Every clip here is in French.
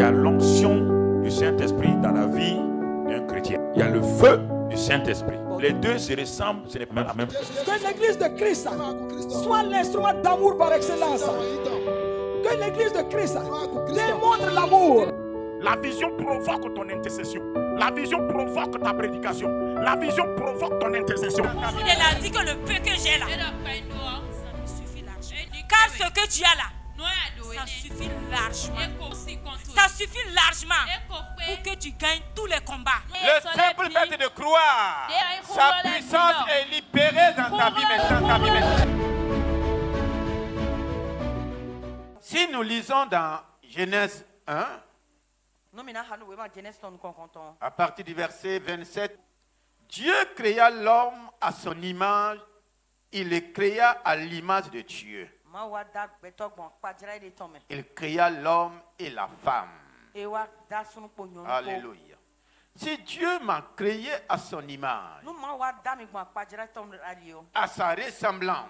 y a l'onction du Saint-Esprit dans la vie d'un chrétien. Il y a le feu du Saint-Esprit. Les deux se ressemblent, ce n'est pas la même chose. Que l'église de Christ soit l'instrument d'amour par excellence. Que l'église de Christ démontre l'amour. La vision provoque ton intercession. La vision provoque ta prédication. La vision provoque ton intercession. Il a dit que le peu que j'ai là, ça me suffit largement. Car ce que tu as là, ça suffit largement. Ça suffit largement pour que tu gagnes tous les combats. Le simple fait de croire, sa puissance est libérée dans ta vie maintenant. Si nous lisons dans Genèse 1, à partir du verset 27, Dieu créa l'homme à son image, il le créa à l'image de Dieu. Il créa l'homme et la femme. Alléluia. Si Dieu m'a créé à son image, à sa ressemblance,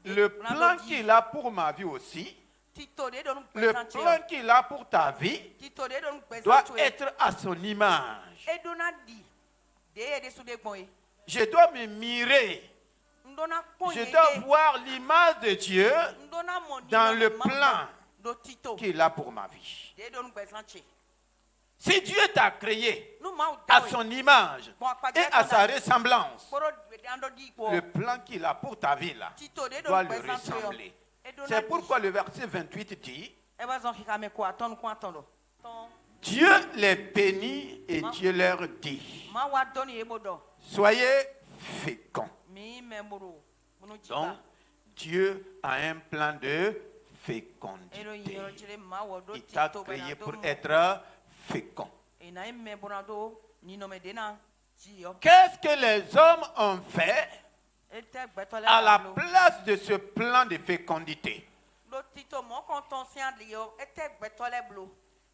le plan qu'il a pour ma vie aussi, le plan qu'il a pour ta vie doit être à son image. Je dois me mirer. Je dois voir l'image de Dieu dans le plan qu'il a pour ma vie. Si Dieu t'a créé à son image et à sa ressemblance, le plan qu'il a pour ta vie là doit le ressembler. C'est pourquoi le verset 28 dit, Dieu les bénit et Dieu leur dit, soyez féconds. Donc, Dieu a un plan de fécondité. Il t'a créé pour être fécond. Qu'est-ce que les hommes ont fait à la place de ce plan de fécondité?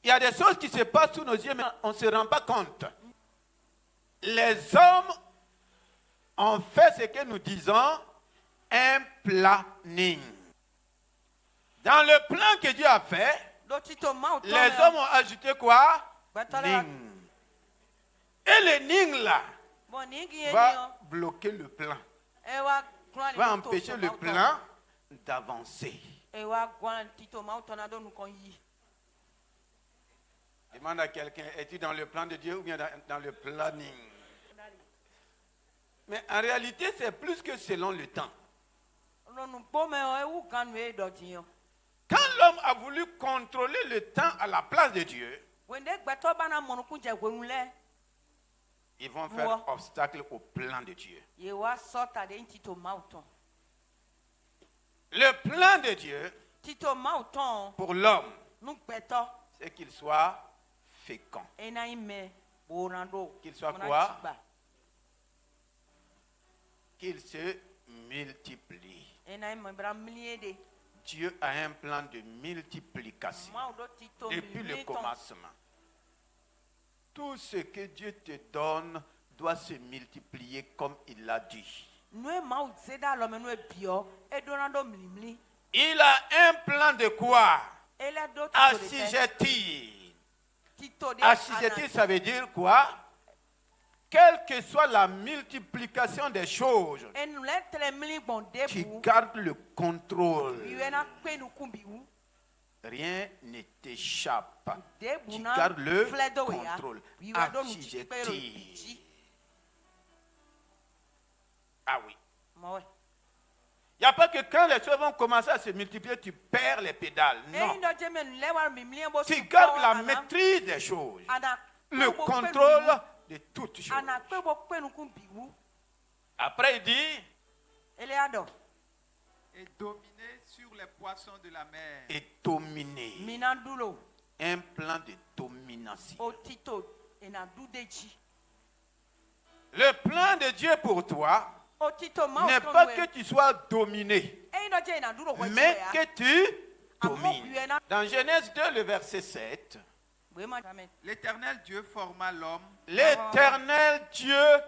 Il y a des choses qui se passent sous nos yeux, mais on ne se rend pas compte. Les hommes ont fait ce que nous disons un planning. Dans le plan que Dieu a fait, les hommes ont ajouté quoi? Ning. Et le ning là va bloquer le plan, va empêcher le plan d'avancer. Demande à quelqu'un, es-tu dans le plan de Dieu ou bien dans le planning? Mais en réalité, c'est plus que selon le temps. Quand l'homme a voulu contrôler le temps à la place de Dieu, ils vont faire obstacle au plan de Dieu. Le plan de Dieu pour l'homme, c'est qu'il soit fécond. Qu'il soit quoi? Qu'il se multiplie. Dieu a un plan de multiplication depuis le commencement. Tout ce que Dieu te donne doit se multiplier comme il l'a dit. Il a un plan de quoi? Assujettir. Assujettir, ça veut dire quoi? Quelle que soit la multiplication des choses, tu gardes le contrôle. Rien ne t'échappe. Tu gardes le contrôle. Assujettir. Ah oui. Il n'y a pas que quand les choses vont commencer à se multiplier, tu perds les pédales. Non. Tu gardes la maîtrise des choses. Le contrôle de toutes choses. Après, il dit, et dominer sur les poissons de la mer. Et dominer. Un plan de domination. Le plan de Dieu pour toi n'est pas que tu sois dominé, mais que tu domines. Dans Genèse 2, le verset 7, L'Éternel Dieu forma l'homme. L'Éternel Dieu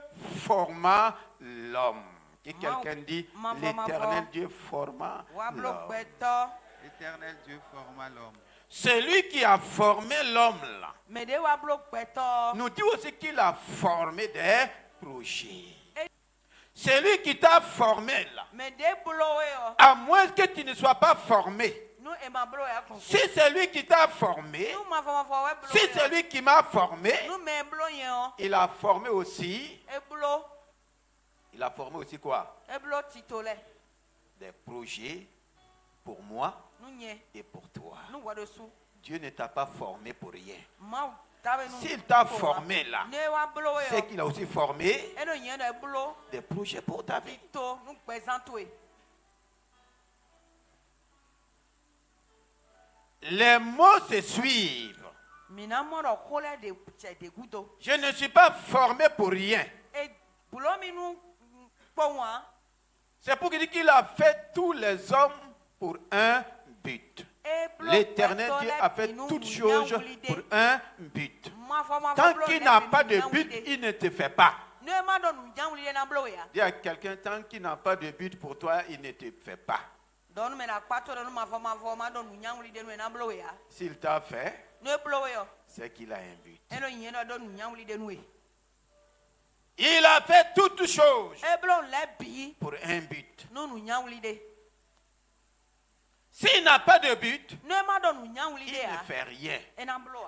forma l'homme. Et quelqu'un dit, l'Éternel Dieu forma l'homme. L'Éternel Dieu forma l'homme. Celui qui a formé l'homme là, nous dit aussi qu'il a formé des projets. Celui qui t'a formé là, à moins que tu ne sois pas formé, si c'est lui qui t'a formé, si c'est lui qui m'a formé, il a formé aussi quoi? Des projets pour moi et pour toi. Dieu ne t'a pas formé pour rien. S'il t'a formé là, c'est qu'il a aussi formé des projets pour ta vie. Les mots se suivent. Je ne suis pas formé pour rien. C'est pour qu'il a fait tous les hommes pour un but. L'Éternel Dieu a fait toutes choses pour un but. Tant qu'il n'a pas de but, il ne te fait pas. Dis à quelqu'un, tant qu'il n'a pas de but pour toi, il ne te fait pas. S'il t'a fait, c'est qu'il a un but. Il a fait toutes choses pour un but. S'il n'a pas de but, il ne fait rien.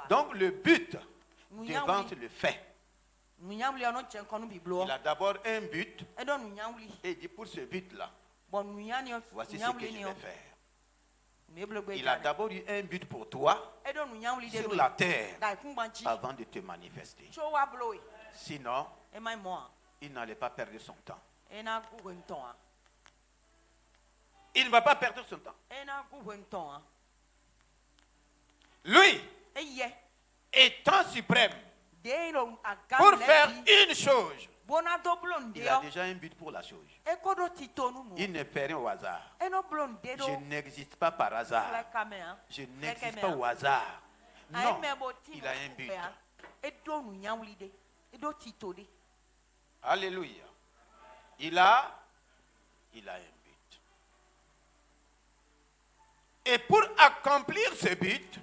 Donc le but devance le fait. Il a d'abord un but et il dit pour ce but-là, voici ce que je vais faire. Il a d'abord eu un but pour toi sur la terre avant de te manifester. Sinon, il n'allait pas perdre son temps. Il ne va pas perdre son temps. Lui, étant suprême, pour faire une chose, il a déjà un but pour la chose. Il ne fait rien au hasard. Je n'existe pas par hasard. Je n'existe pas au hasard. Non, il a un but. Alléluia. Il a un but. Et pour accomplir ce but,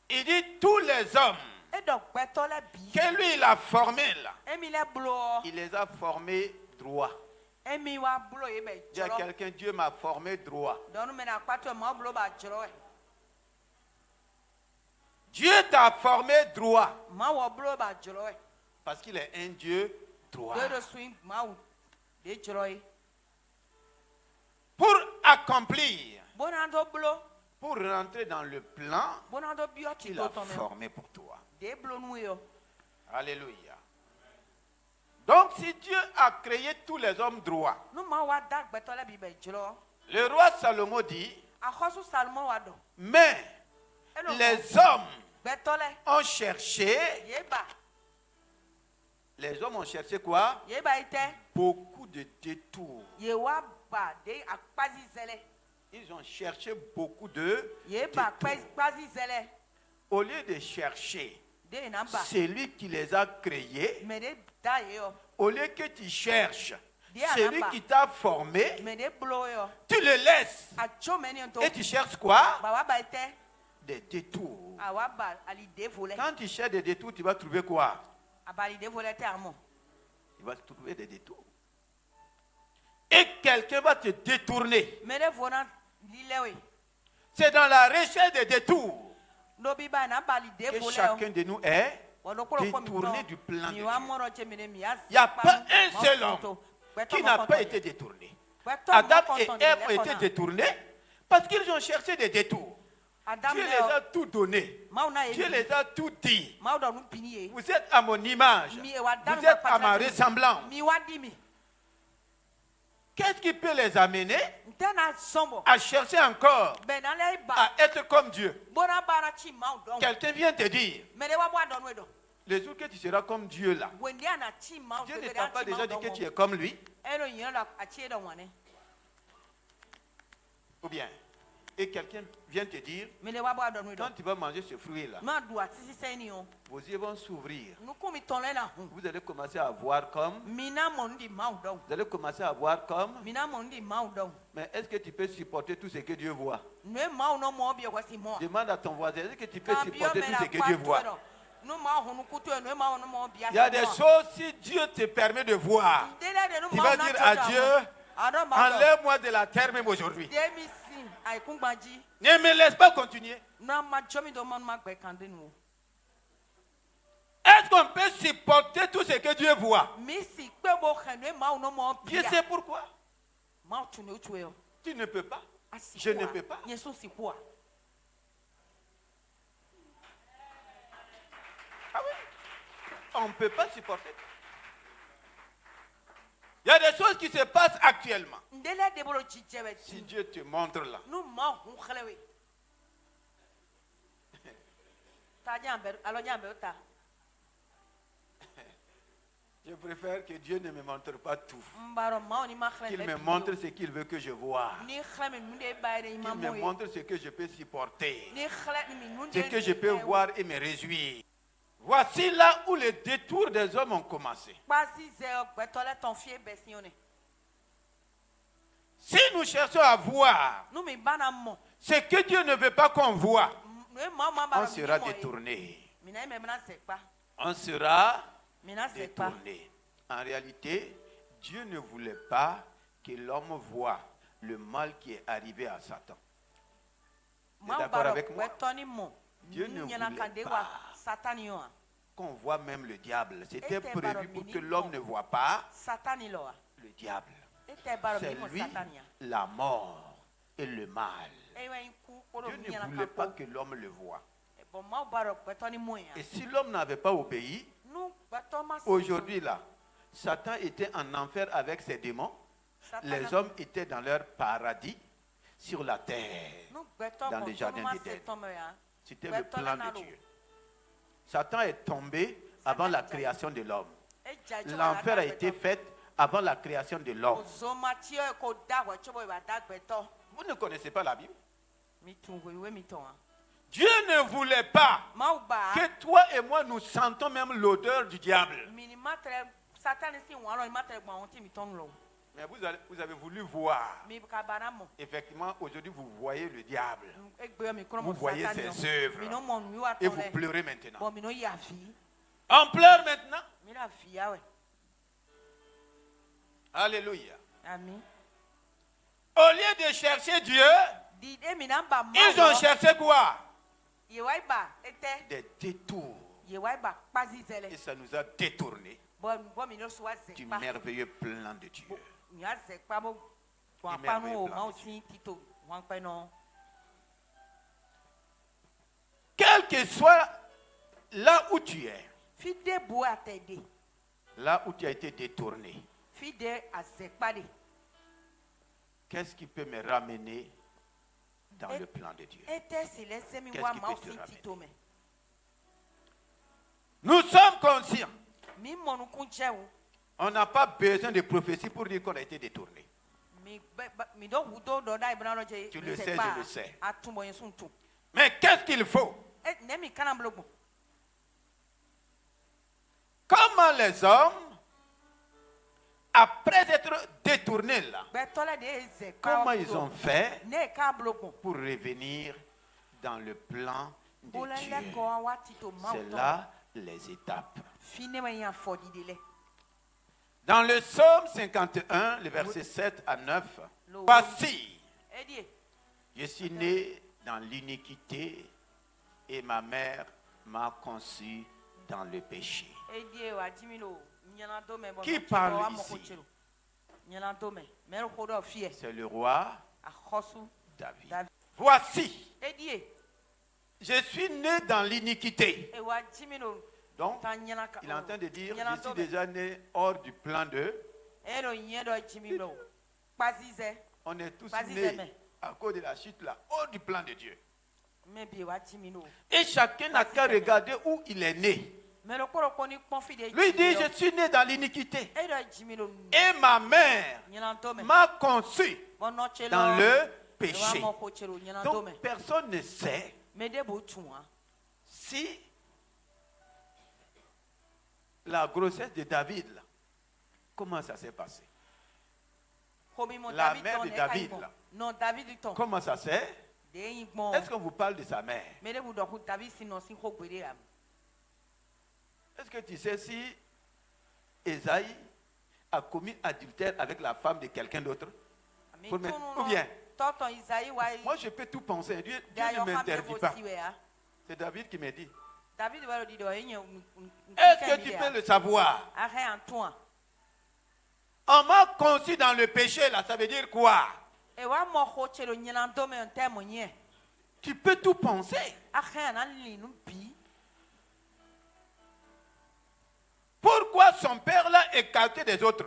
il dit tous les hommes que lui il a formés là, il les a formés droit. Il y a quelqu'un, Dieu m'a formé droit. Dieu t'a formé droit. Parce qu'il est un Dieu droit. Pour accomplir, pour rentrer dans le plan qu'il a formé pour toi. Alléluia. Donc si Dieu a créé tous les hommes droits, le roi Salomon dit, mais les hommes ont cherché, quoi? Beaucoup de détours. Ils ont cherché beaucoup de détours. Au lieu de chercher celui qui les a créés, au lieu que tu cherches celui qui t'a formé, tu le laisses. Et tu cherches quoi? Des détours. Quand tu cherches des détours, tu vas trouver quoi? Tu vas trouver des détours. Et quelqu'un va te détourner. C'est dans la recherche des détours que chacun de nous est détourné du plan de Dieu. Il n'y a pas un seul homme qui n'a pas été détourné. Adam et Ève ont été détournés parce qu'ils ont cherché des détours. Dieu les a tout donné. Dieu les a tout dit. Vous êtes à mon image. Vous êtes à ma ressemblance. Qu'est-ce qui peut les amener à chercher encore à être comme Dieu? Quelqu'un vient te dire, le jour que tu seras comme Dieu là, Dieu ne t'a pas déjà dit que tu es comme lui? Ou bien, Et quelqu'un vient te dire, quand tu vas manger ce fruit-là, vos yeux vont s'ouvrir. Vous allez commencer à voir comme. Vous allez commencer à voir comme. Mais est-ce que tu peux supporter tout ce que Dieu voit? Demande à ton voisin, est-ce que tu peux supporter tout ce que Dieu voit? Il y a des choses, si Dieu te permet de voir, tu vas dire à Dieu, enlève-moi de la terre même aujourd'hui. Ne me laisse pas continuer. Est-ce qu'on peut supporter tout ce que Dieu voit? Dieu sait pourquoi. Tu ne peux pas. Je ne peux pas. Ah oui. On ne peut pas supporter. Il y a des choses qui se passent actuellement. Si Dieu te montre là. Je préfère que Dieu ne me montre pas tout. Qu'il me montre ce qu'il veut que je vois. Qu'il me montre ce que je peux supporter. Ce que je peux voir et me réjouir. Voici là où les détours des hommes ont commencé. Si nous cherchons à voir ce que Dieu ne veut pas qu'on voit, on sera détourné. On sera détourné. En réalité, Dieu ne voulait pas que l'homme voie le mal qui est arrivé à Satan. Vous êtes d'accord avec moi? Dieu ne voulait pas qu'on voit même le diable. C'était prévu pour que l'homme ne voit pas le diable. C'est lui la mort et le mal. Dieu ne voulait pas que l'homme le voie. Et si l'homme n'avait pas obéi, aujourd'hui là, Satan était en enfer avec ses démons. Les hommes étaient dans leur paradis sur la terre, dans le jardin d'Éden. C'était le plan de Dieu. Satan est tombé avant la création de l'homme. L'enfer a été fait avant la création de l'homme. Vous ne connaissez pas la Bible? Dieu ne voulait pas que toi et moi nous sentons même l'odeur du diable. Mais vous avez voulu voir. Effectivement, aujourd'hui, vous voyez le diable. Vous voyez ses œuvres. Et vous pleurez maintenant. On pleure maintenant. Alléluia. Au lieu de chercher Dieu, ils ont cherché quoi? Des détours. Et ça nous a détournés du merveilleux plan de Dieu. Quel que soit là où tu es, là où tu as été détourné, qu'est-ce qui peut me ramener dans le plan de Dieu? Qu'est-ce qui peut te ramener? Nous sommes conscients. On n'a pas besoin de prophétie pour dire qu'on a été détourné. Tu le sais, je le sais. Mais qu'est-ce qu'il faut? Comment les hommes, après être détournés là, comment ils ont fait pour revenir dans le plan de Dieu? C'est là les étapes. Dans le psaume 51, le verset 7 à 9, voici, je suis né dans l'iniquité et ma mère m'a conçu dans le péché. Qui parle ici? C'est le roi David. Voici, je suis né dans l'iniquité. Donc, il est en train de dire, je suis déjà né hors du plan de. On est tous nés à cause de la chute là, hors du plan de Dieu. Et chacun n'a qu'à regarder où il est né. Lui dit, je suis né dans l'iniquité. Et ma mère m'a conçu dans le péché. Donc personne ne sait si la grossesse de David, là, comment ça s'est passé? La mère de David, là, comment ça s'est? Est-ce qu'on vous parle de sa mère? Est-ce que tu sais si Esaïe a commis adultère avec la femme de quelqu'un d'autre? Ou bien, moi je peux tout penser. Dieu ne m'interdit pas. C'est David qui me dit. Est-ce que tu peux le savoir? On m'a conçu dans le péché, là, ça veut dire quoi? Tu peux tout penser. Pourquoi son père l'a écarté des autres?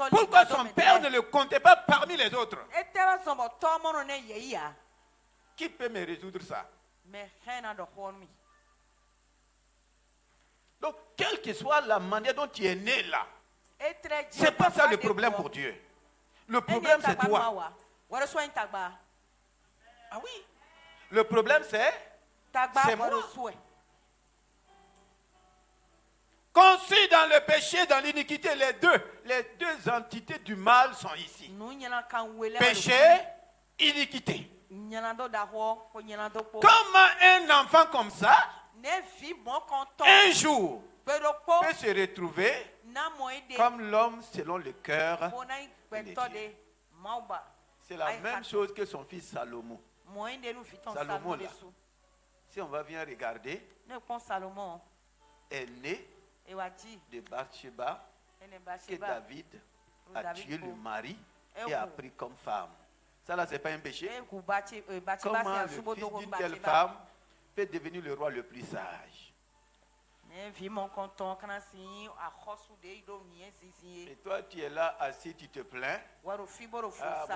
Pourquoi son père ne le comptait pas parmi les autres? Qui peut me résoudre ça? Donc, quelle que soit la manière dont tu es né là, ce n'est pas ça le problème pour Dieu. Le problème c'est toi. Ah oui. Le problème c'est moi. Conçus dans le péché, dans l'iniquité, les deux entités du mal sont ici. Péché, iniquité. Comment un enfant comme ça, un jour, peut se retrouver comme l'homme selon le cœur de Dieu. C'est la même chose que son fils Salomon. Salomon là, si on va bien regarder, est né de Bathsheba, que David a tué le mari et a pris comme femme. Ça là, c'est pas un péché. Comment le fils d'une telle femme peut devenir le roi le plus sage? Et toi, tu es là assis, tu te plains. Ah,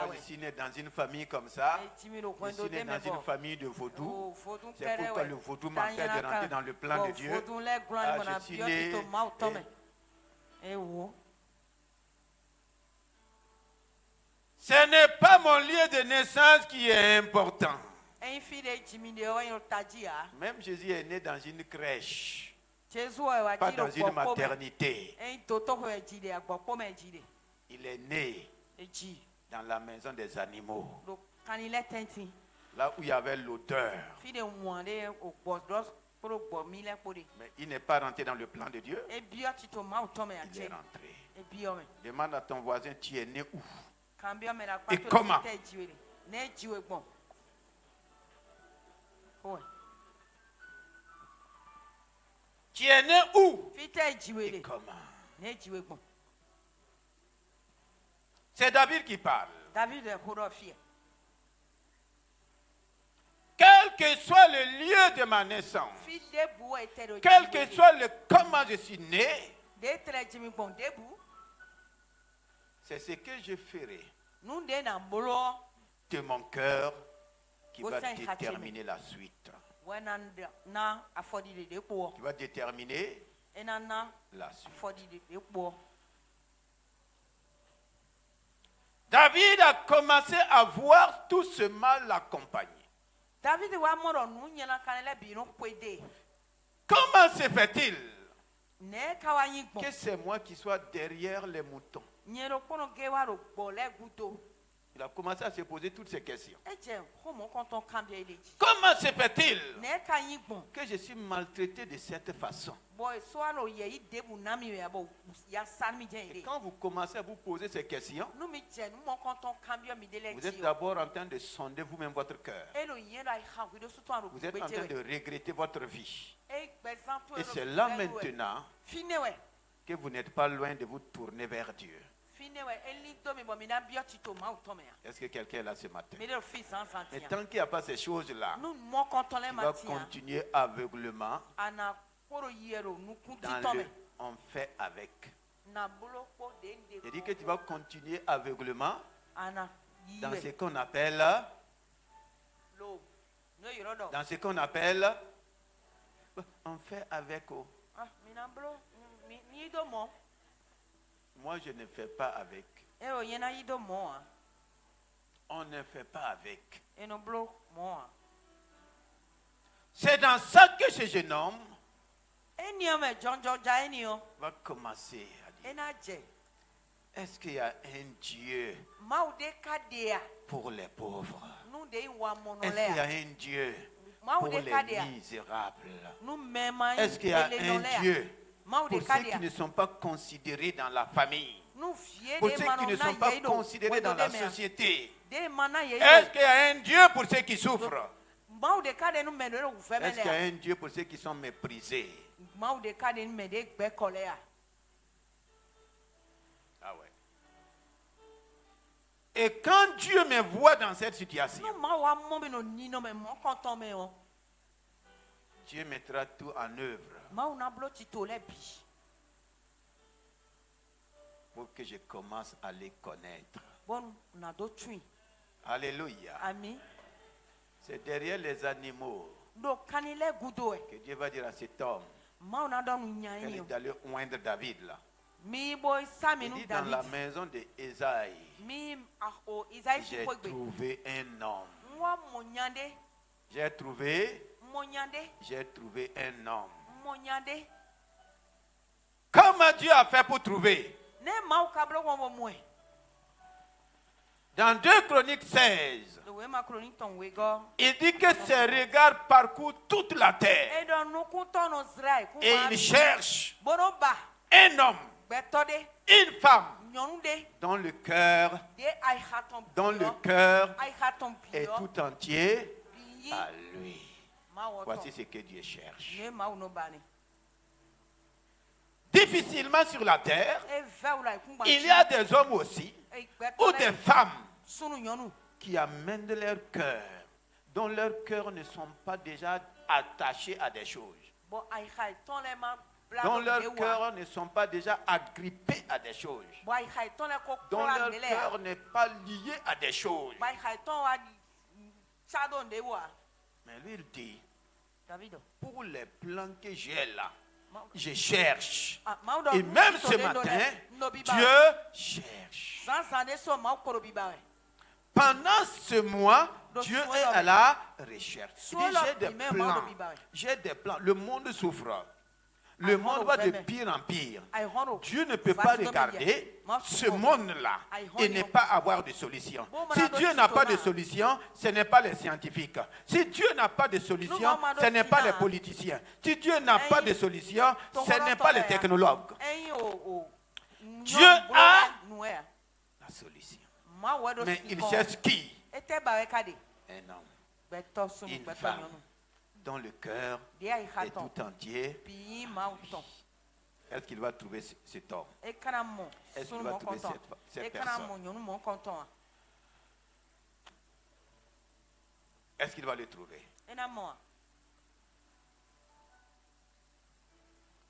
moi, je suis né dans une famille comme ça. Je suis né dans une famille de vaudou. C'est pourquoi le vaudou m'empêche de rentrer dans le plan de Dieu. Ah, je suis né. Ce n'est pas mon lieu de naissance qui est important. Même Jésus est né dans une crèche. Pas dans une maternité. Il est né dans la maison des animaux. Là où il y avait l'odeur. Mais il n'est pas rentré dans le plan de Dieu. Il est rentré. Demande à ton voisin, tu es né où? Et comment? Tu es né où? Et comment? C'est David qui parle. Quel que soit le lieu de ma naissance, quel que soit le comment je suis né, c'est ce que je ferai de mon cœur qui va déterminer la suite. Qui va déterminer la suite. David a commencé à voir tout ce mal l'accompagner. Comment se fait-il que c'est moi qui sois derrière les moutons? Il a commencé à se poser toutes ces questions. Comment se fait-il que je suis maltraité de cette façon? Et quand vous commencez à vous poser ces questions, vous êtes d'abord en train de sonder vous-même votre cœur. Vous êtes en train de regretter votre vie. Et c'est là maintenant que vous n'êtes pas loin de vous tourner vers Dieu. Est-ce que quelqu'un est là ce matin? Mais tant qu'il n'y a pas ces choses-là, tu vas continuer aveuglement dans le on fait avec. Il dit que tu vas continuer aveuglement dans ce qu'on appelle on fait avec. Moi, je ne fais pas avec. on ne fait pas avec. Et non bloc moi. C'est dans ça que ce jeune homme va commencer à dire, est-ce qu'il y a un Dieu pour les pauvres? Est-ce qu'il y a un Dieu pour les misérables? Est-ce qu'il y a un Dieu pour ceux qui ne sont pas considérés dans la famille? Pour ceux qui ne sont pas considérés dans la société? Est-ce qu'il y a un Dieu pour ceux qui souffrent? Est-ce qu'il y a un Dieu pour ceux qui sont méprisés? Ah ouais. Et quand Dieu me voit dans cette situation, Dieu mettra tout en œuvre pour que je commence à les connaître. Alléluia. C'est derrière les animaux que Dieu va dire à cet homme qu'elle est allée oindre David là. Il dit dans la maison d'Ésaïe, j'ai trouvé un homme. J'ai trouvé un homme. Comment Dieu a fait pour trouver? Dans 2 Chroniques 16, il dit que ses regards parcourent toute la terre. Et il cherche un homme, une femme, dont le cœur est tout entier à lui. Voici ce que Dieu cherche. Difficilement sur la terre, il y a des hommes aussi, ou des femmes qui amènent leur cœur, dont leurs cœurs ne sont pas déjà attachés à des choses, dont leurs cœurs ne sont pas déjà agrippés à des choses, dont leur cœur n'est pas lié à des choses. Mais lui, il dit, pour les plans que j'ai là, je cherche. Et même ce matin, Dieu cherche. Pendant ce mois, Dieu est à la recherche. Il dit, j'ai des plans. Le monde souffre. Le monde va de pire en pire. Dieu ne peut pas regarder ce monde-là et ne pas avoir de solution. Si Dieu n'a pas de solution, ce n'est pas les scientifiques. Si Dieu n'a pas de solution, ce n'est pas les politiciens. Si Dieu n'a pas de solution, ce n'est pas les technologues. Dieu a la solution. Mais il cherche qui? Un homme, une femme, dont le cœur est tout entier. Est-ce qu'il va trouver cet homme? Est-ce qu'il va trouver cette personne? Est-ce qu'il va le trouver?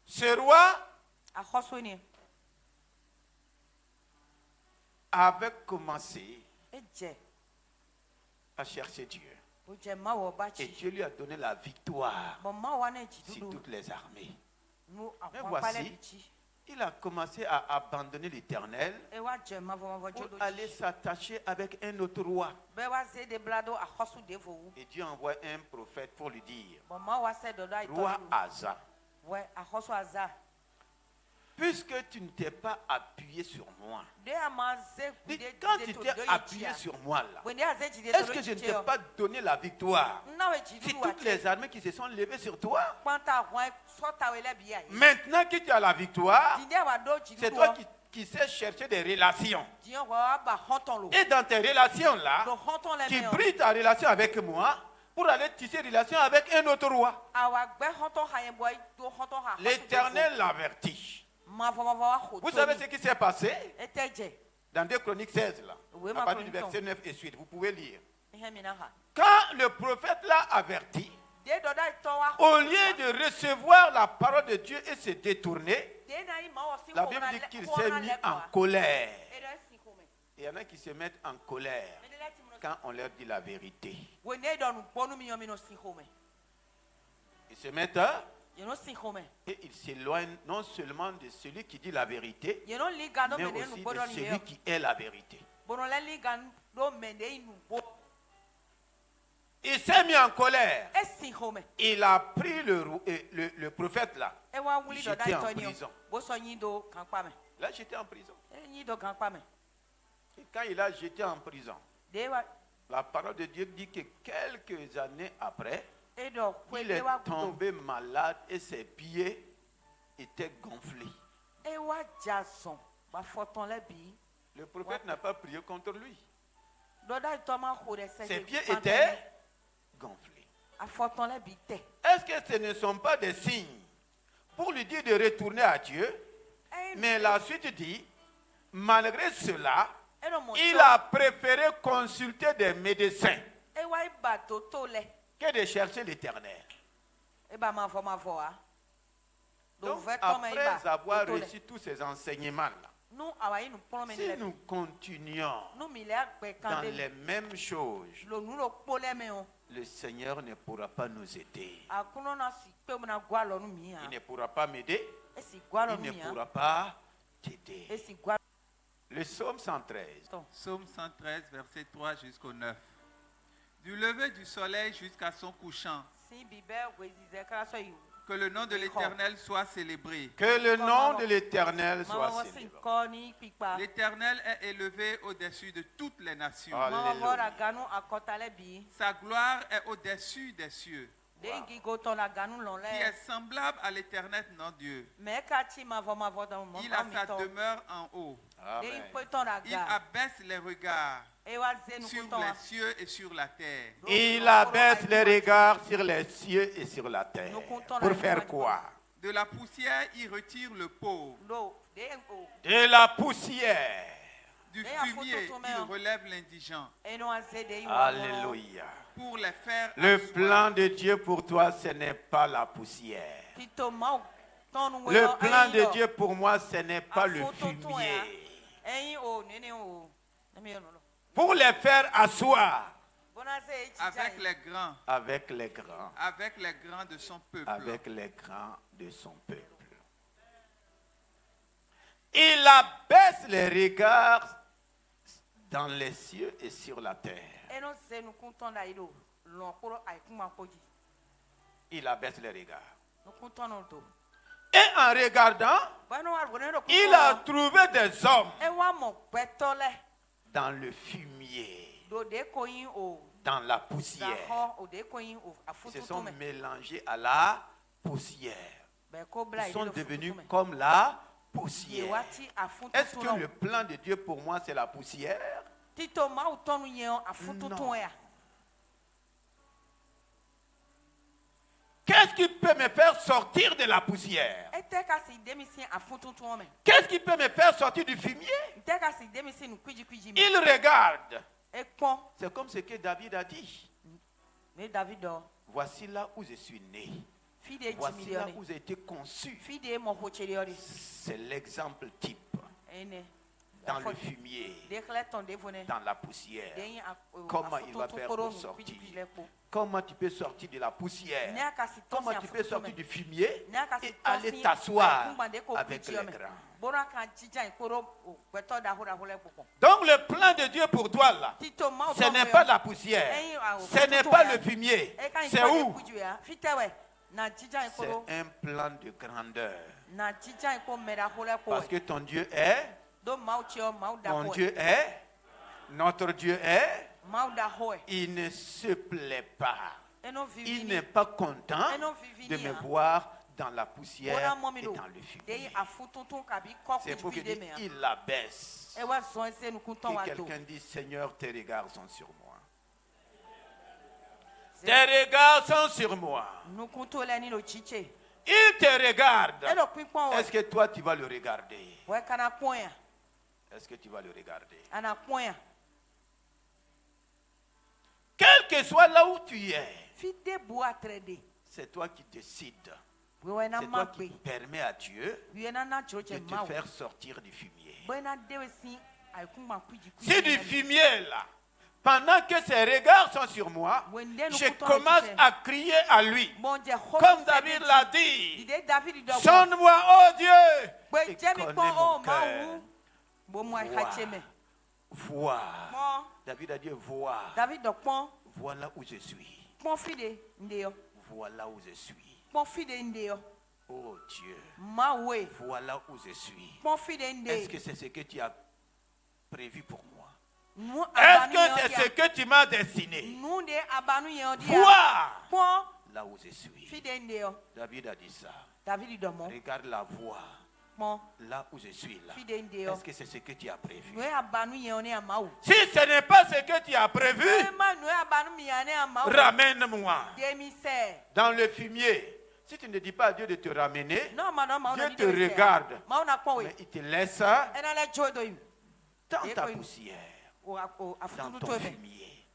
Ce roi avait commencé à chercher Dieu. Et Dieu lui a donné la victoire sur toutes les armées. Mais voici, il a commencé à abandonner l'Éternel pour aller s'attacher avec un autre roi. Et Dieu envoie un prophète pour lui dire, roi Asa, puisque tu ne t'es pas appuyé sur moi, quand tu t'es appuyé sur moi là, est-ce que je ne t'ai pas donné la victoire sur toutes les armées qui se sont levées sur toi? Maintenant que tu as la victoire, c'est toi qui sais chercher des relations. Et dans tes relations là, tu brises ta relation avec moi pour aller tisser relation avec un autre roi. L'Éternel l'avertit. Vous savez ce qui s'est passé dans 2 Chroniques 16 là, à partir du verset 9 et suite, vous pouvez lire. Quand le prophète l'a averti, au lieu de recevoir la parole de Dieu et se détourner, la Bible dit qu'il s'est mis en colère. Il y en a qui se mettent en colère quand on leur dit la vérité. Ils se mettent et ils s'éloignent non seulement de celui qui dit la vérité, mais aussi de celui qui est la vérité. Il s'est mis en colère. Il a pris le prophète là. J'étais en prison. Là, j'étais en prison. Et quand il a jeté en prison, la parole de Dieu dit que quelques années après, il est tombé malade et ses pieds étaient gonflés. Le prophète n'a pas prié contre lui. Ses pieds étaient gonflés. Est-ce que ce ne sont pas des signes pour lui dire de retourner à Dieu? Mais la suite dit, malgré cela, il a préféré consulter des médecins que de chercher l'Éternel. Donc, après avoir reçu tous ces enseignements-là, si nous continuons dans les mêmes choses, le Seigneur ne pourra pas nous aider. Il ne pourra pas m'aider. Il ne pourra pas t'aider. Le psaume 113. Psaume 113, verset 3 jusqu'au 9. Du lever du soleil jusqu'à son couchant, que le nom de l'Éternel soit célébré. Que le nom de l'Éternel soit célébré. L'Éternel est élevé au-dessus de toutes les nations. Alléluia. Sa gloire est au-dessus des cieux. Qui est semblable à l'Éternel, notre Dieu. Il a sa demeure en haut. Amen. Il abaisse les regards sur les cieux et sur la terre. Il abaisse les regards sur les cieux et sur la terre. Pour faire quoi? De la poussière, il retire le pauvre. De la poussière. Du fumier, il relève l'indigent. Alléluia. Pour les faire Le asseoir. plan de Dieu pour toi, ce n'est pas la poussière. Le plan de Dieu pour moi, ce n'est pas le fumier. Pour les faire asseoir Avec les grands. avec les grands. Avec les grands de son peuple. Avec les grands de son peuple. Il abaisse les regards dans les cieux et sur la terre. Il abaisse les regards. Et en regardant, il a trouvé des hommes dans le fumier, dans la poussière. Ils se sont mélangés à la poussière. Ils sont devenus comme la poussière. Est-ce que le plan de Dieu pour moi c'est la poussière? Non. Qu'est-ce qui peut me faire sortir de la poussière? Qu'est-ce qui peut me faire sortir du fumier? Il regarde. C'est comme ce que David a dit. Voici là où je suis né. Voici là où j'ai été conçu. C'est l'exemple type. Dans le fumier, dans la poussière. Comment il va faire pour sortir? Comment tu peux sortir de la poussière? Comment tu peux sortir du fumier et aller t'asseoir avec les grands? Donc le plan de Dieu pour toi là, ce n'est pas la poussière, ce n'est pas le fumier, c'est où? C'est un plan de grandeur. Parce que ton Dieu est, mon Dieu est, notre Dieu est, il ne se plaît pas. Il n'est pas content de me voir dans la poussière et dans le fumier. C'est pour qu'il dise, il l'abaisse. Que quelqu'un dise, Seigneur, tes regards sont sur moi. Tes regards sont sur moi. Il te regarde. Est-ce que toi, tu vas le regarder? Est-ce que tu vas le regarder? Quel que soit là où tu es, c'est toi qui décides. C'est toi qui permets à Dieu de te faire sortir du fumier. Si du fumier là, pendant que ses regards sont sur moi, je commence à crier à lui. Comme David l'a dit, sonne-moi, oh Dieu, et connais mon cœur. Voir. David a dit voir. Voilà où je suis. Voilà où je suis. Oh Dieu. Voilà où je suis. Est-ce que c'est ce que tu as prévu pour moi? Est-ce que c'est ce que tu m'as destiné? Voir là où je suis. David a dit ça. Regarde la voie. Là où je suis là. Est-ce que c'est ce que tu as prévu? Si ce n'est pas ce que tu as prévu, ramène-moi dans le fumier. Si tu ne dis pas à Dieu de te ramener, Dieu te regarde. Mais il te laisse dans ta poussière, dans ton fumier.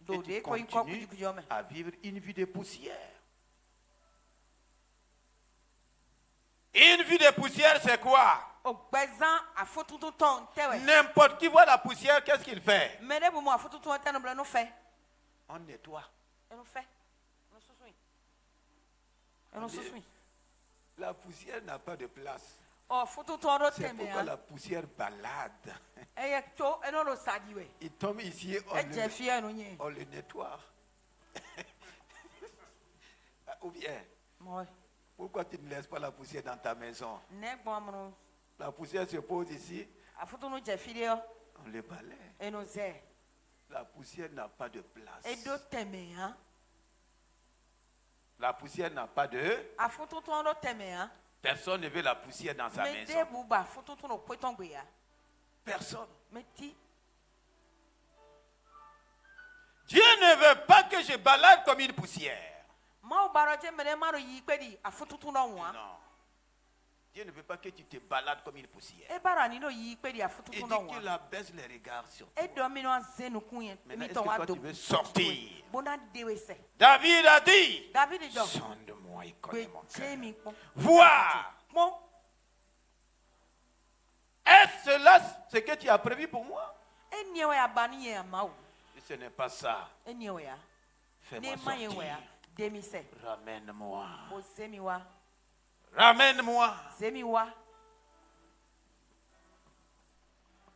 Et tu continues à vivre une vie de poussière. Une vie de poussière, c'est quoi? N'importe qui voit la poussière, qu'est-ce qu'il fait? On nettoie. La poussière n'a pas de place. C'est pourquoi la poussière balade. Il tombe ici, on le nettoie. Ou bien, pourquoi tu ne laisses pas la poussière dans ta maison? La poussière se pose ici, on le balaye. La poussière n'a pas de place. La poussière n'a pas de... Personne ne veut la poussière dans sa maison. Personne. Dieu ne veut pas que je balade comme une poussière. Non. Dieu ne veut pas que tu te balades comme une poussière. Il dit qu'il abaisse les regards sur toi. Maintenant, est-ce que toi tu veux sortir? David a dit, sonde-moi et connais mon cœur. Vois. Est-ce cela ce que tu as prévu pour moi? Si ce n'est pas ça, fais-moi sortir. Ramène-moi. Ramène-moi.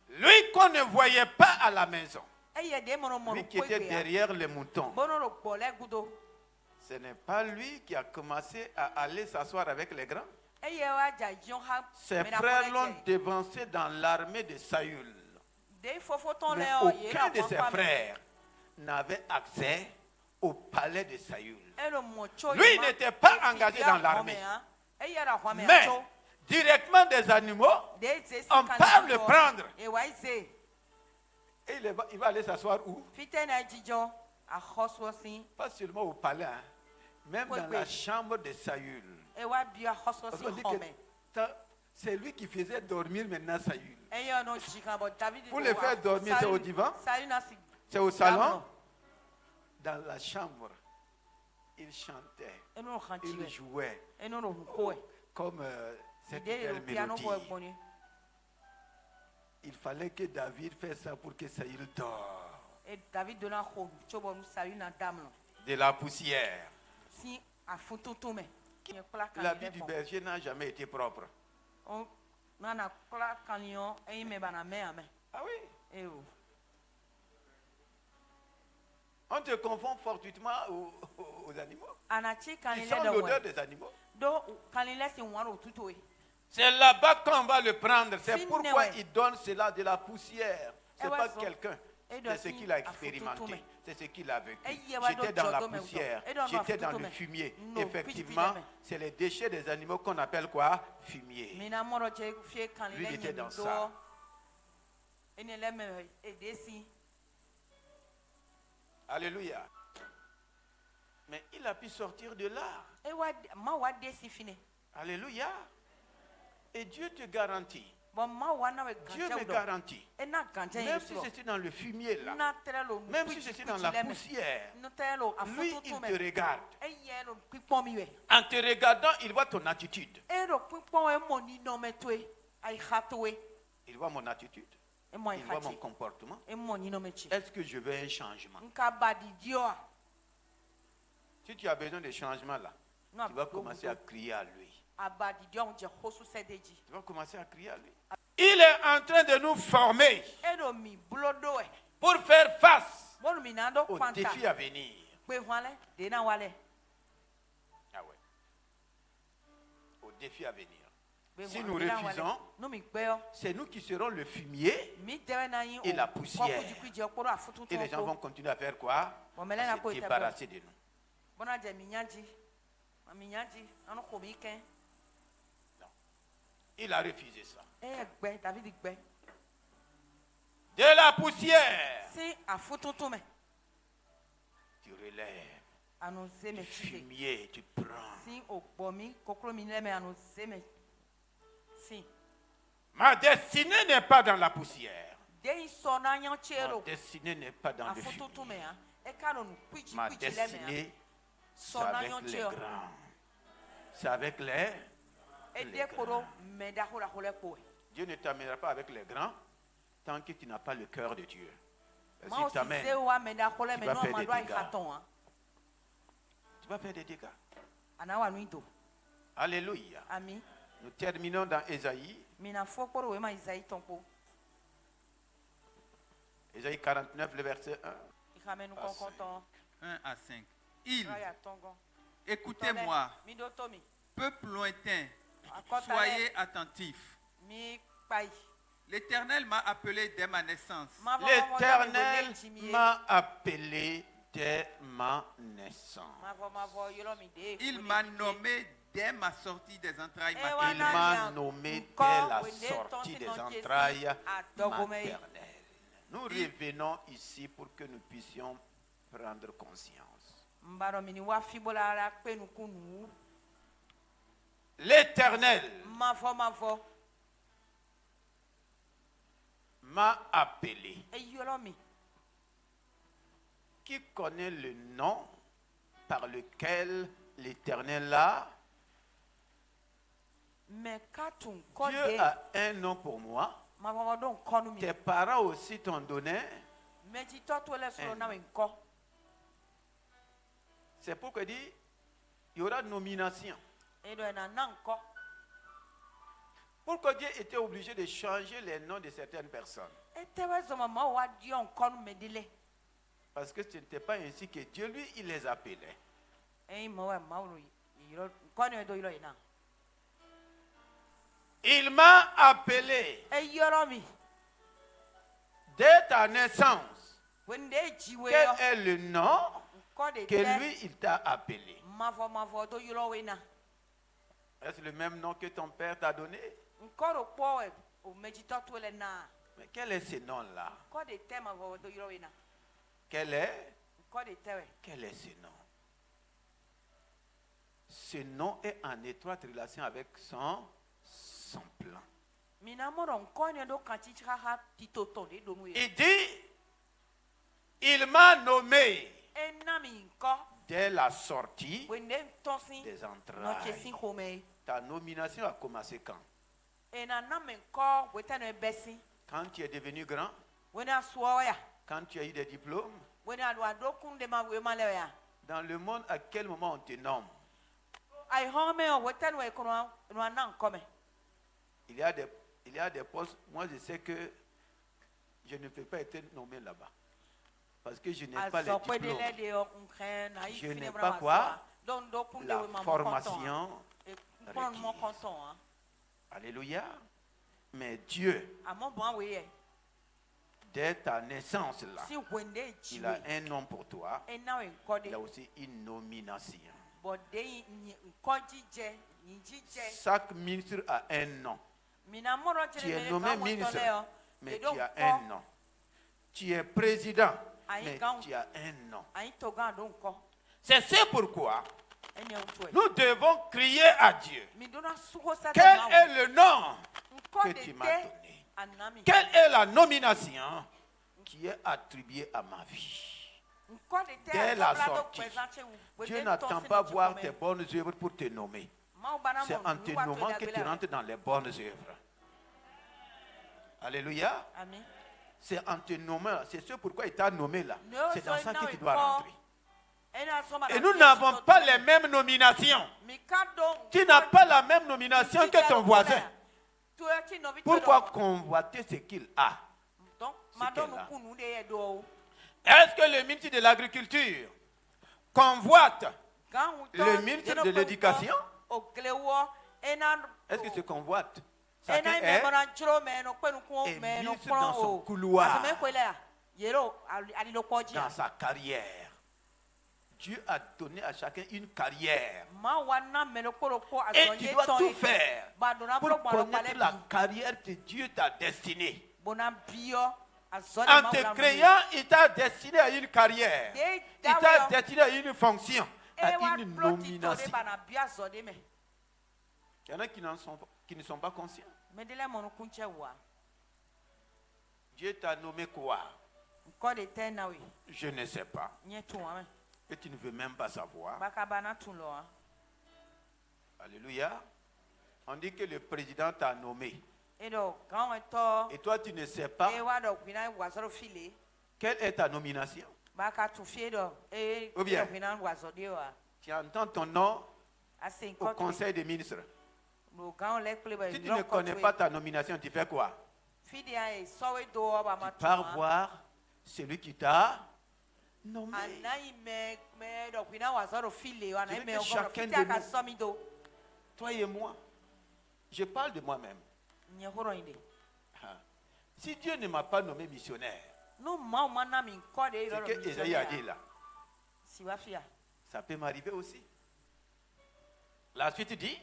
Lui qu'on ne voyait pas à la maison. Lui qui était derrière les moutons. Ce n'est pas lui qui a commencé à aller s'asseoir avec les grands. Ses frères l'ont devancé dans l'armée de Saül. Mais aucun de ses frères n'avait accès au palais de Saül. Lui n'était pas engagé dans l'armée. Mais directement des animaux, on part le prendre. Et il va aller s'asseoir où? Pas seulement au palais, hein, même dans la chambre de Saül. C'est lui qui faisait dormir maintenant Saül. Pour le faire dormir, c'est au divan, c'est au salon, dans la chambre. Il chantait, il jouait comme cette belle mélodie. Il fallait que David fasse ça pour que Saül dort. De la poussière. La vie du berger n'a jamais été propre. Ah oui. On te confond fortuitement aux animaux. Ils sont l'odeur des animaux. C'est là-bas qu'on va le prendre. C'est pourquoi il donne cela de la poussière. Ce n'est pas quelqu'un. C'est ce qu'il a expérimenté. C'est ce qu'il a vécu. J'étais dans la poussière. J'étais dans le fumier. Effectivement, c'est les déchets des animaux qu'on appelle quoi? Fumier. Lui, il était dans ça. Alléluia. Mais il a pu sortir de là. Alléluia. Et Dieu te garantit. Dieu me garantit. Même si c'est dans le fumier là, même si c'est dans la poussière, lui il te regarde. En te regardant, il voit ton attitude. Il voit mon attitude. Il voit mon comportement. Est-ce que je veux un changement? Si tu as besoin de changement là, tu vas commencer à crier à lui. Tu vas commencer à crier à lui. Il est en train de nous former. pour faire face aux défis à venir. Ah ouais. Aux défis à venir. Si nous refusons, c'est nous qui serons le fumier et la poussière. Et les gens vont continuer à faire quoi? À se débarrasser de nous. Non. Il a refusé ça. De la poussière, tu relèves. Du fumier, tu prends. Ma destinée n'est pas dans la poussière. Ma destinée n'est pas dans le fumier. Ma destinée, c'est avec les grands. C'est avec les grands. Dieu ne t'amènera pas avec les grands tant que tu n'as pas le cœur de Dieu. S'il t'amène, tu vas faire des dégâts. Tu vas faire des dégâts. Alléluia. Nous terminons dans Ésaïe. Ésaïe 49, le verset 1. 1 à 5. Écoutez-moi, peuple lointain, soyez attentifs. L'Éternel m'a appelé dès ma naissance. L'Éternel m'a appelé dès ma naissance. Il m'a nommé dès ma sortie des entrailles maternelles. Il m'a nommé dès la sortie des entrailles maternelles. Nous revenons ici pour que nous puissions prendre conscience. L'Éternel m'a appelé. Qui connaît le nom par lequel l'Éternel a? Dieu a un nom pour moi. Tes parents aussi t'ont donné. C'est pourquoi il dit il y aura nomination. Pourquoi Dieu était obligé de changer les noms de certaines personnes? Parce que ce n'était pas ainsi que Dieu, lui, il les appelait. Il m'a appelé dès ta naissance. Quel est le nom que lui, il t'a appelé? Est-ce le même nom que ton père t'a donné? Mais quel est ce nom-là? Quel est ce nom? Ce nom est en étroite relation avec son plan. Il dit, il m'a nommé dès la sortie des entrailles. Ta nomination a commencé quand? Quand tu es devenu grand? Quand tu as eu des diplômes? Dans le monde, à quel moment on te nomme? Il y a des postes, moi je sais que je ne peux pas être nommé là-bas. Parce que je n'ai pas les diplômes. Je n'ai pas quoi? La formation requise. Alléluia. Mais Dieu, dès ta naissance là, il a un nom pour toi. Il a aussi une nomination. Chaque ministre a un nom. Tu es nommé ministre, mais tu as un nom. Tu es président, mais tu as un nom. C'est pourquoi nous devons crier à Dieu. Quel est le nom que tu m'as donné? Quelle est la nomination qui est attribuée à ma vie? Dès la sortie, Dieu n'attend pas voir tes bonnes œuvres pour te nommer. C'est en te nommant que tu rentres dans les bonnes œuvres. Alléluia. C'est en te nommant. C'est ce pourquoi il t'a nommé là. C'est dans ça que tu dois rentrer. Et nous n'avons pas les mêmes nominations. Tu n'as pas la même nomination que ton voisin. Pourquoi convoiter ce qu'il a? Est-ce que le ministre de l'Agriculture convoite le ministre de l'Éducation? Est-ce que ce convoite? Chacun est ministre dans son couloir, dans sa carrière. Dieu a donné à chacun une carrière. Et tu dois tout faire pour connaître la carrière que Dieu t'a destinée. En te créant, il t'a destiné à une carrière. Il t'a destiné à une fonction, à une nomination. Il y en a qui ne sont pas conscients. Dieu t'a nommé quoi? Je ne sais pas. Et tu ne veux même pas savoir. Alléluia. On dit que le président t'a nommé. Et toi, tu ne sais pas quelle est ta nomination. Ou bien, tu entends ton nom au conseil des ministres. Si tu ne connais pas ta nomination, tu fais quoi? Tu pars voir celui qui t'a nommé. Chacun de nous, toi et moi, je parle de moi-même. Si Dieu ne m'a pas nommé missionnaire, c'est que Esaïe a dit là, ça peut m'arriver aussi. La suite dit,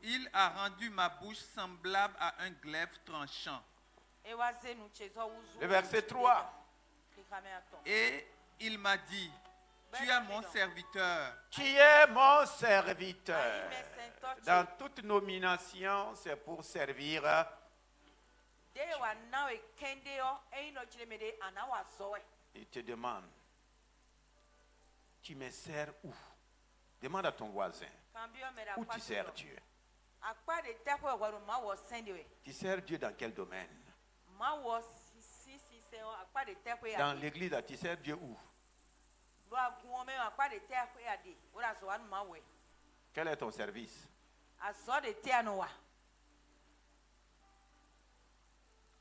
il a rendu ma bouche semblable à un glaive tranchant. Le verset 3. Et il m'a dit, tu es mon serviteur. Tu es mon serviteur. Dans toute nomination, c'est pour servir. Il te demande, tu me sers où? Demande à ton voisin, où tu sers Dieu? Tu sers Dieu dans quel domaine? Dans l'église, tu sers Dieu où? Quel est ton service?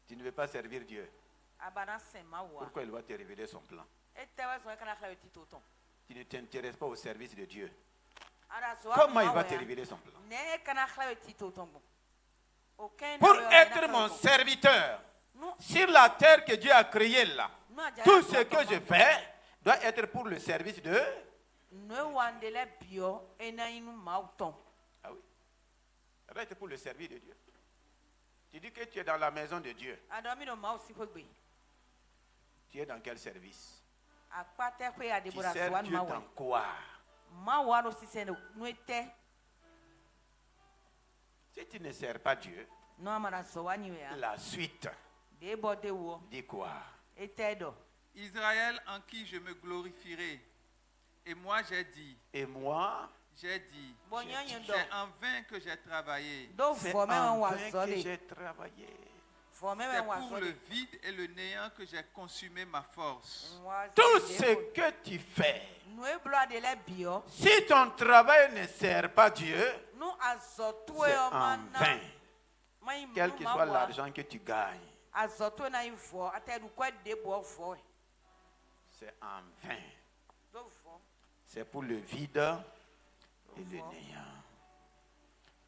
Tu ne veux pas servir Dieu. Pourquoi il va te révéler son plan? Tu ne t'intéresses pas au service de Dieu. Comment il va te révéler son plan? Pour être mon serviteur sur la terre que Dieu a créée là, tout ce que je fais doit être pour le service de... Ah oui. Ça doit être pour le service de Dieu. Tu dis que tu es dans la maison de Dieu. Tu es dans quel service? Tu sers Dieu dans quoi? Si tu ne sers pas Dieu, la suite dit quoi? Israël en qui je me glorifierai. Et moi j'ai dit. Et moi j'ai dit. C'est en vain que j'ai travaillé. C'est en vain que j'ai travaillé. C'est pour le vide et le néant que j'ai consumé ma force. Tout ce que tu fais, si ton travail ne sert pas Dieu, c'est en vain. Quel que soit l'argent que tu gagnes, c'est en vain. C'est pour le vide et le néant.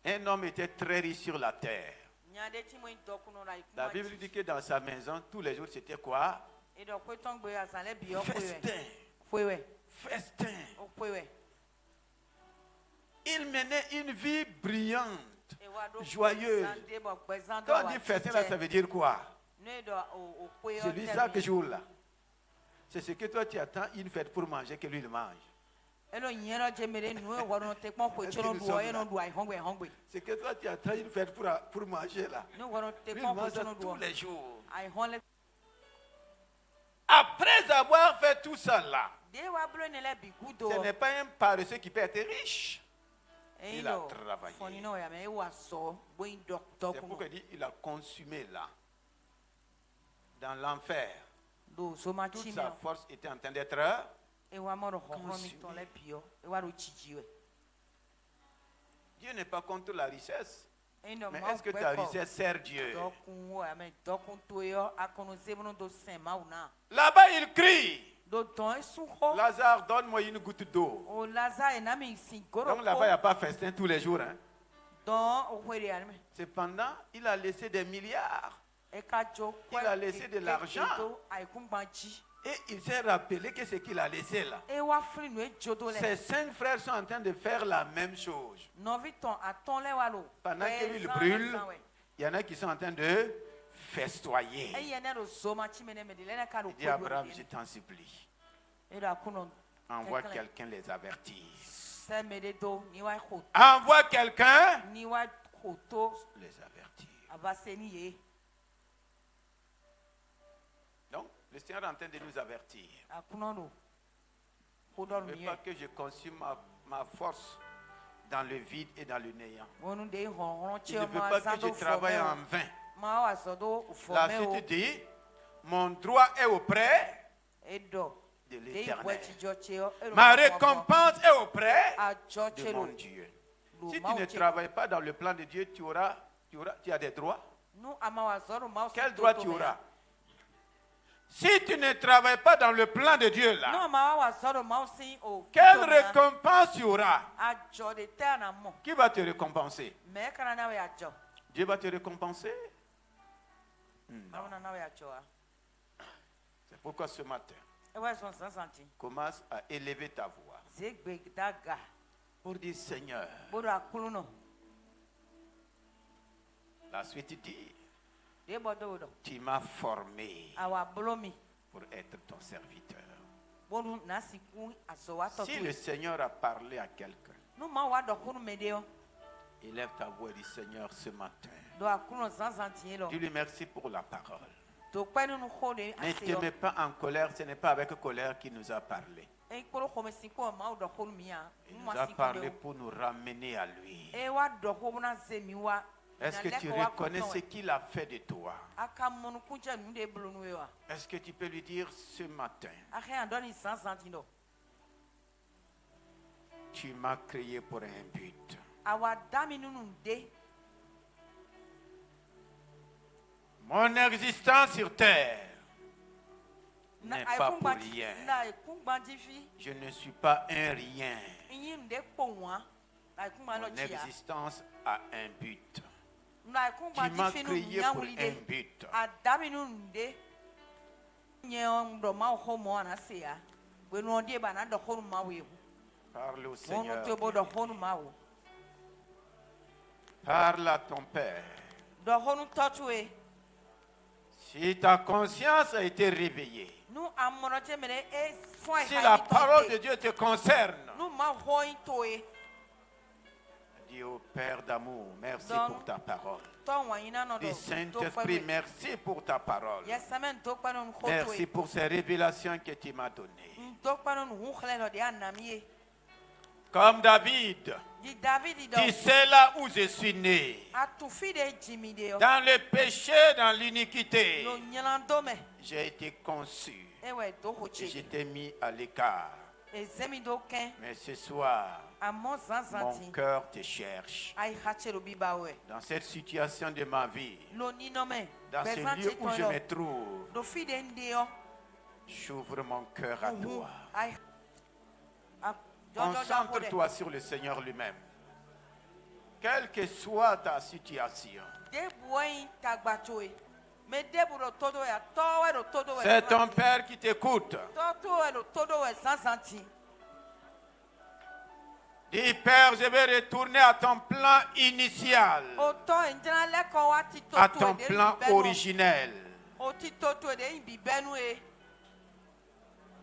Un homme était très riche sur la terre. La Bible dit que dans sa maison, tous les jours, c'était quoi? Festin. Festin. Il menait une vie brillante, joyeuse. Quand on dit festin, là, ça veut dire quoi? Celui chaque jour là. C'est ce que toi tu attends une fête pour manger que lui il mange. C'est que toi tu attends une fête pour manger là. Lui il mange ça tous les jours. Après avoir fait tout ça là, ce n'est pas un paresseux qui peut être riche. Il a travaillé. C'est pourquoi il dit il a consumé là. Dans l'enfer. Toute sa force était en train d'être consumée. Dieu n'est pas contre la richesse. Mais est-ce que ta richesse sert Dieu? Là-bas, il crie. Lazare, donne-moi une goutte d'eau. Donc là-bas, il n'y a pas festin tous les jours. Hein? Cependant, il a laissé des milliards. Il a laissé de l'argent. Et il s'est rappelé que ce qu'il a laissé là. Ses 5 frères sont en train de faire la même chose. Pendant que lui brûle, il y en a qui sont en train de festoyer. Il dit à Abraham, je t'en supplie. Envoie quelqu'un les avertir. Envoie quelqu'un les avertir. Donc, le Seigneur est en train de nous avertir. Il ne veut pas que je consume ma force dans le vide et dans le néant. Il ne veut pas que je travaille en vain. La suite dit, mon droit est auprès de l'Éternel. Ma récompense est auprès de mon Dieu. Si tu ne travailles pas dans le plan de Dieu, tu as des droits. Quel droit tu auras? Si tu ne travailles pas dans le plan de Dieu là, quelle récompense tu auras? Qui va te récompenser? Dieu va te récompenser? Non. C'est pourquoi ce matin, commence à élever ta voix pour dire Seigneur. La suite dit, tu m'as formé pour être ton serviteur. Si le Seigneur a parlé à quelqu'un, élève ta voix et dis Seigneur ce matin. Dis-lui merci pour la parole. Ne te mets pas en colère, ce n'est pas avec colère qu'il nous a parlé. Il nous a parlé pour nous ramener à lui. Est-ce que tu reconnais ce qu'il a fait de toi? Est-ce que tu peux lui dire ce matin, tu m'as créé pour un but. Mon existence sur terre n'est pas pour rien. Je ne suis pas un rien. Mon existence a un but. Tu m'as créé pour un but. Parle au Seigneur. Parle à ton Père. Si ta conscience a été réveillée, si la parole de Dieu te concerne, dis au Père d'amour, merci pour ta parole. Dis Saint-Esprit, merci pour ta parole. Merci pour ces révélations que tu m'as données. Comme David, tu sais là où je suis né. Dans le péché, dans l'iniquité, j'ai été conçu. Et je t'ai mis à l'écart. Mais ce soir, mon cœur te cherche. Dans cette situation de ma vie, dans ce lieu où je me trouve, j'ouvre mon cœur à toi. Concentre-toi sur le Seigneur lui-même. Quelle que soit ta situation, c'est ton Père qui t'écoute. Dis Père, je vais retourner à ton plan initial, à ton plan originel.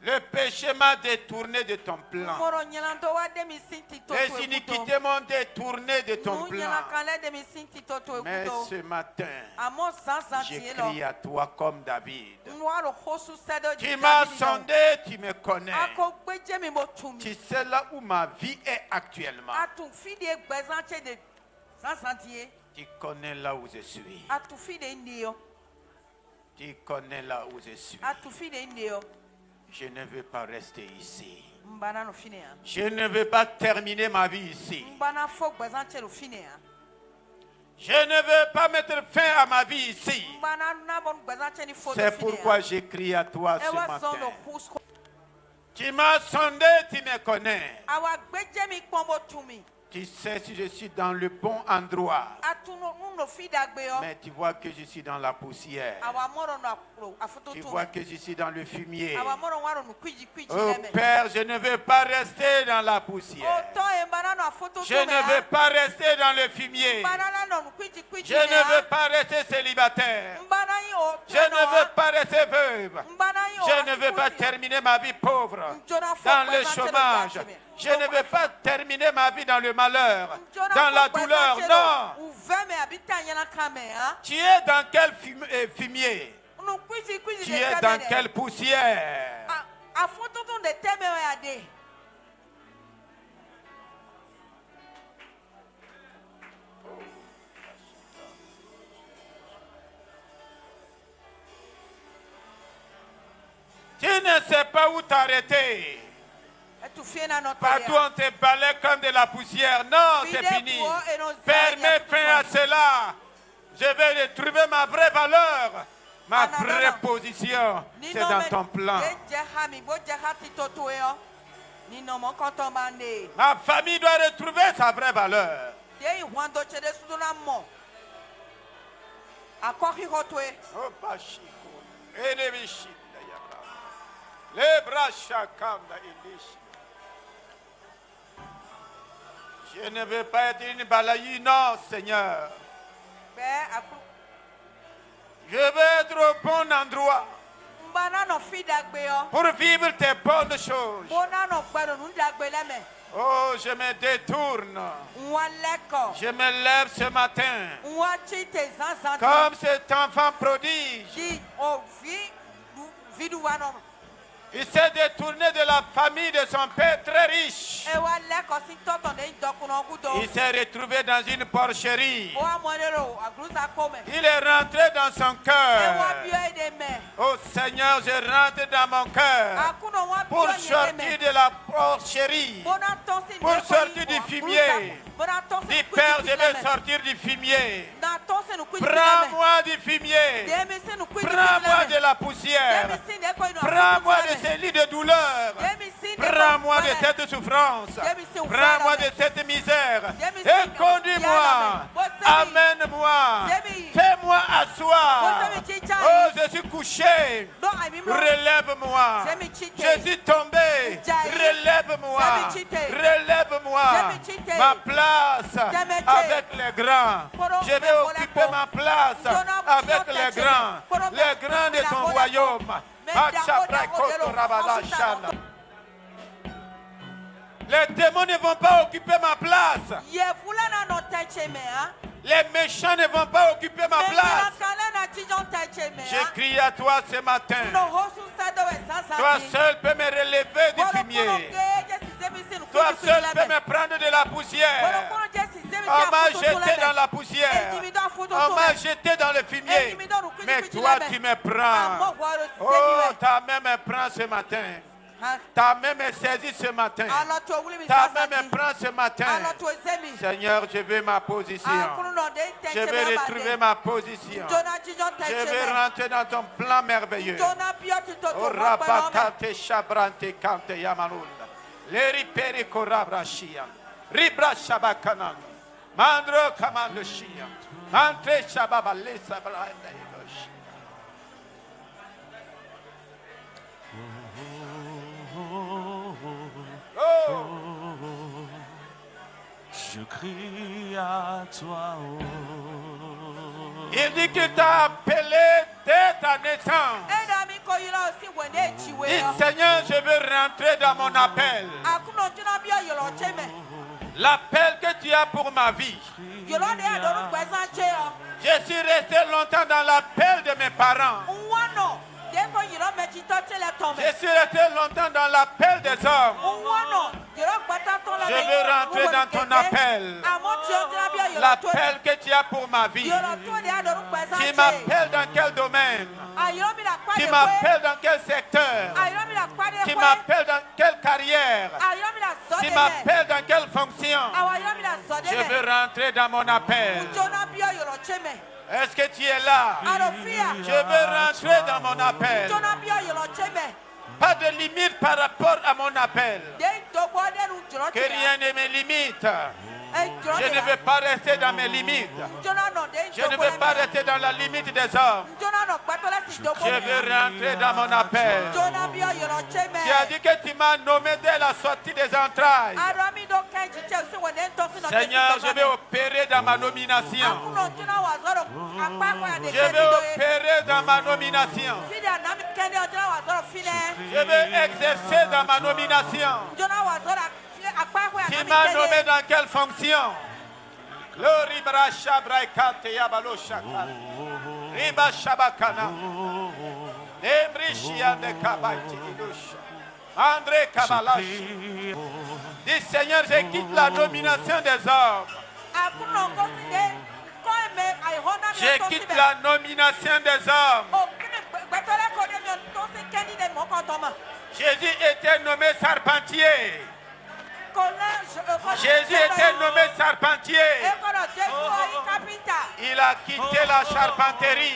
Le péché m'a détourné de ton plan. Les iniquités m'ont détourné de ton plan. Mais ce matin, je crie à toi comme David. Tu m'as sondé, tu me connais. Tu sais là où ma vie est actuellement. Tu connais là où je suis. Tu connais là où je suis. Je ne veux pas rester ici. Je ne veux pas terminer ma vie ici. Je ne veux pas mettre fin à ma vie ici. C'est pourquoi j'écris à toi ce matin. Tu m'as sondé, tu me connais. Tu sais si je suis dans le bon endroit. Mais tu vois que je suis dans la poussière. Tu vois que je suis dans le fumier. Oh Père, je ne veux pas rester dans la poussière. Je ne veux pas rester dans le fumier. Je ne veux pas rester célibataire. Je ne veux pas rester veuve. Je ne veux pas terminer ma vie pauvre dans le chômage. Je ne veux pas terminer ma vie dans le malheur, dans la douleur. Non. Tu es dans quel fumier? Tu es dans quelle poussière? Tu ne sais pas où t'arrêter. Partout on te balaye comme de la poussière. Non, c'est fini. Permets fin à cela. Je vais retrouver ma vraie valeur. Ma vraie position. C'est dans ton plan. Ma famille doit retrouver sa vraie valeur. Je ne veux pas être une balayue, non, Seigneur. Je veux être au bon endroit pour vivre tes bonnes choses. Oh, je me détourne. Je me lève ce matin comme cet enfant prodige. Il s'est détourné de la famille de son père très riche. Il s'est retrouvé dans une porcherie. Il est rentré dans son cœur. Oh Seigneur, je rentre dans mon cœur pour sortir de la porcherie, pour sortir du fumier. Dis Père, je vais sortir du fumier. Prends-moi du fumier. Prends-moi de la poussière. Prends-moi de ces lits de douleur. Prends-moi de cette souffrance. Prends-moi de cette misère. Et conduis-moi. Amène-moi. Fais-moi asseoir. Oh, je suis couché. Relève-moi. Je suis tombé. Relève-moi. Relève-moi. Ma place avec les grands. Je vais occuper ma place avec les grands. Les grands de ton royaume. Les démons ne vont pas occuper ma place. Les méchants ne vont pas occuper ma place. Je crie à toi ce matin. Toi seul peux me relever du fumier. Toi seul peux me prendre de la poussière. On m'a jeté dans la poussière. On m'a jeté dans le fumier. Mais toi tu me prends. Oh, ta main me prend ce matin. Ta main me saisit ce matin. Ta main me prend ce matin. Seigneur, je veux ma position. Je veux retrouver ma position. Je veux rentrer dans ton plan merveilleux. Oh, rabakate shabrante kante yamanunda. Leri peri korabrashia. Ribra shabakanan. Mandro kamando shia. Mantre shababalesa branda idosh. Je crie à toi. Il dit qu'il t'a appelé dès ta naissance. Et Seigneur, je veux rentrer dans mon appel. L'appel que tu as pour ma vie. Je suis resté longtemps dans l'appel de mes parents. Je suis resté longtemps dans l'appel des hommes. Je veux rentrer dans ton appel. L'appel que tu as pour ma vie. Tu m'appelles dans quel domaine? Tu Tu m'appelles dans quel secteur? Tu m'appelles dans quelle carrière? Tu m'appelles dans quelle fonction? Je veux rentrer dans mon appel. Est-ce que tu es là? Je veux rentrer dans mon appel. Pas de limite par rapport à mon appel. Que rien ne me limite. Je ne veux pas rester dans mes limites. Je ne veux pas rester dans la limite des hommes. Je veux rentrer dans mon appel. Tu as dit que tu m'as nommé dès la sortie des entrailles. Seigneur, je vais opérer dans ma nomination. Je vais opérer dans ma nomination. Je vais exercer dans ma nomination. Tu m'as nommé dans quelle fonction? André Kabalash. Dis Seigneur, je quitte la nomination des hommes. Je quitte la nomination des hommes. Jésus était nommé charpentier. Jésus était nommé charpentier. Il a quitté la charpenterie.